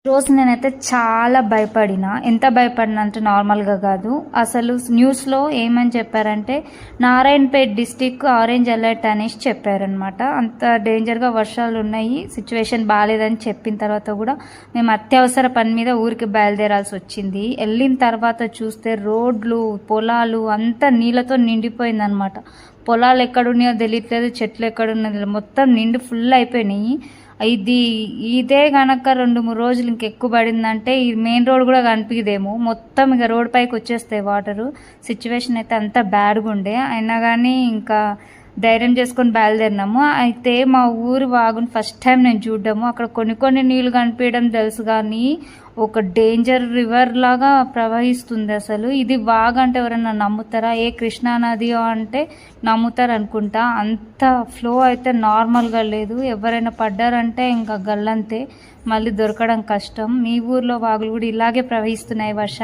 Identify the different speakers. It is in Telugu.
Speaker 1: రోజు నేనైతే చాలా భయపడిన. ఎంత భయపడినా అంటే నార్మల్‌గా గాదు. అసలు న్యూస్‌లో ఏమని చెప్పారంటే, నారాయణపేట్ డిస్ట్రిక్ట్ ఆరెంజ్ అలర్ట్ అనేసి చెప్పారనమాట. అంత డేంజర్‌గా వర్షాలున్నాయి, సిచ్యువేషన్ బాలేదని చెప్పిన తర్వాత గూడా మేము అత్యవసర పని మీద ఊరికి బయలుదేరాల్సొచ్చింది. ఎళ్ళిన తర్వాత చూస్తే రోడ్లు, పొలాలు అంతా నీళ్ళతో నిండిపోయిందనమాట. పొలాలు ఎక్కడున్నాయో తెలియట్లేదు, చెట్లు ఎక్కడున్నాయో మొత్తం నిండి ఫుల్ అయిపోయినాయి. ఇదే గనక 2, 3 రోజులు ఇంకెక్కువ పడిందంటే ఈ మెయిన్ రోడ్ కూడా కనిపిదేమో, మొత్తం ఇక రోడ్ పైకి వచ్చేస్తాయి వాటరు. సిచ్యువేషన్ అయితే అంత బ్యాడ్గా ఉండే, అయినా కానీ ఇంకా ధైర్యం చేసుకొని బయలుదేరినాము. అయితే మా ఊరు వాగుని ఫస్ట్ టైం నేను చూడడము. అక్కడ కొన్ని నీళ్ళు కనిపించడం తెలుసు, కానీ ఒక డేంజర్ రివర్ లాగా ప్రవహిస్తుంది. అసలు ఇది వాగు అంటే ఎవరైనా నమ్ముతారా? ఏ కృష్ణానది అంటే నమ్ముతారు అనుకుంటా. అంత ఫ్లో అయితే నార్మల్గా లేదు. ఎవరైనా పడ్డారంటే ఇంకా గల్లంతే, మళ్ళీ దొరకడం కష్టం. మీ ఊర్లో వాగులు కూడా ఇలాగే ప్రవహిస్తున్నాయి వర్ష